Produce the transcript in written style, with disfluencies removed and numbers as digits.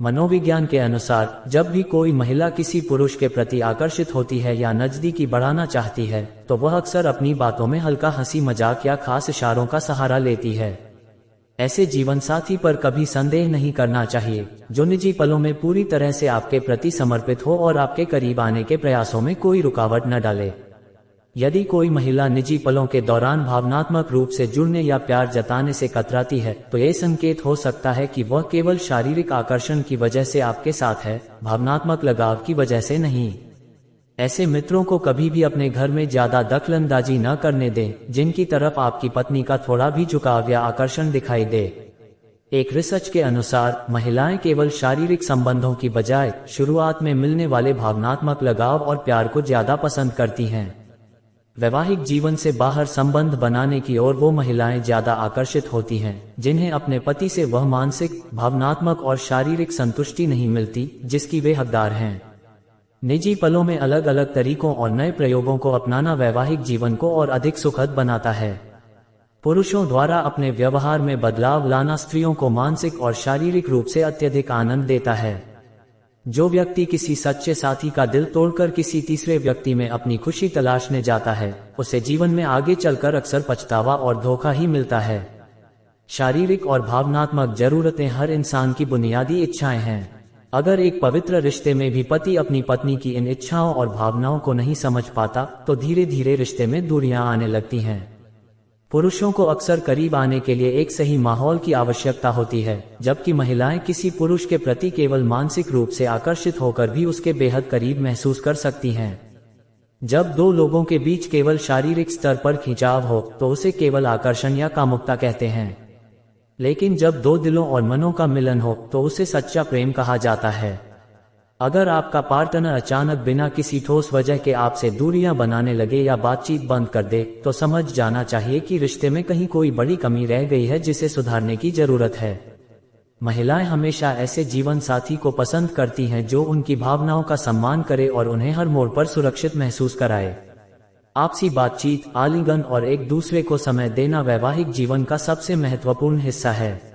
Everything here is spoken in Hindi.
मनोविज्ञान के अनुसार जब भी कोई महिला किसी पुरुष के प्रति आकर्षित होती है या नजदीकी बढ़ाना चाहती है, तो वह अक्सर अपनी बातों में हल्का हंसी मजाक या खास इशारों का सहारा लेती है। ऐसे जीवन साथी पर कभी संदेह नहीं करना चाहिए, जो निजी पलों में पूरी तरह से आपके प्रति समर्पित हो और आपके करीब आने के प्रयासों में कोई रुकावट न डाले। यदि कोई महिला निजी पलों के दौरान भावनात्मक रूप से जुड़ने या प्यार जताने से कतराती है, तो ये संकेत हो सकता है कि वह केवल शारीरिक आकर्षण की वजह से आपके साथ है, भावनात्मक लगाव की वजह से नहीं। ऐसे मित्रों को कभी भी अपने घर में ज्यादा दखलंदाजी न करने दें, जिनकी तरफ आपकी पत्नी का थोड़ा भी झुकाव या आकर्षण दिखाई दे। एक रिसर्च के अनुसार महिलाएं केवल शारीरिक संबंधों की बजाय शुरुआत में मिलने वाले भावनात्मक लगाव और प्यार को ज्यादा पसंद करती हैं। वैवाहिक जीवन से बाहर संबंध बनाने की ओर वो महिलाएं ज्यादा आकर्षित होती हैं, जिन्हें अपने पति से वह मानसिक, भावनात्मक और शारीरिक संतुष्टि नहीं मिलती, जिसकी वे हकदार हैं। निजी पलों में अलग अलग तरीकों और नए प्रयोगों को अपनाना वैवाहिक जीवन को और अधिक सुखद बनाता है। पुरुषों द्वारा अपने व्यवहार में बदलाव लाना स्त्रियों को मानसिक और शारीरिक रूप से अत्यधिक आनंद देता है। जो व्यक्ति किसी सच्चे साथी का दिल तोड़कर किसी तीसरे व्यक्ति में अपनी खुशी तलाशने जाता है, उसे जीवन में आगे चलकर अक्सर पछतावा और धोखा ही मिलता है। शारीरिक और भावनात्मक जरूरतें हर इंसान की बुनियादी इच्छाएं हैं। अगर एक पवित्र रिश्ते में भी पति अपनी पत्नी की इन इच्छाओं और भावनाओं को नहीं समझ पाता, तो धीरे धीरे रिश्ते में दूरियां आने लगती हैं। पुरुषों को अक्सर करीब आने के लिए एक सही माहौल की आवश्यकता होती है, जबकि महिलाएं किसी पुरुष के प्रति केवल मानसिक रूप से आकर्षित होकर भी उसके बेहद करीब महसूस कर सकती हैं। जब दो लोगों के बीच केवल शारीरिक स्तर पर खिंचाव हो, तो उसे केवल आकर्षण या कामुकता कहते हैं। लेकिन जब दो दिलों और मनों का मिलन हो, तो उसे सच्चा प्रेम कहा जाता है। अगर आपका पार्टनर अचानक बिना किसी ठोस वजह के आपसे दूरियां बनाने लगे या बातचीत बंद कर दे, तो समझ जाना चाहिए कि रिश्ते में कहीं कोई बड़ी कमी रह गई है, जिसे सुधारने की जरूरत है। महिलाएं हमेशा ऐसे जीवन साथी को पसंद करती हैं जो उनकी भावनाओं का सम्मान करे और उन्हें हर मोड़ पर सुरक्षित महसूस कराए। आपसी बातचीत, आलिंगन और एक दूसरे को समय देना वैवाहिक जीवन का सबसे महत्वपूर्ण हिस्सा है।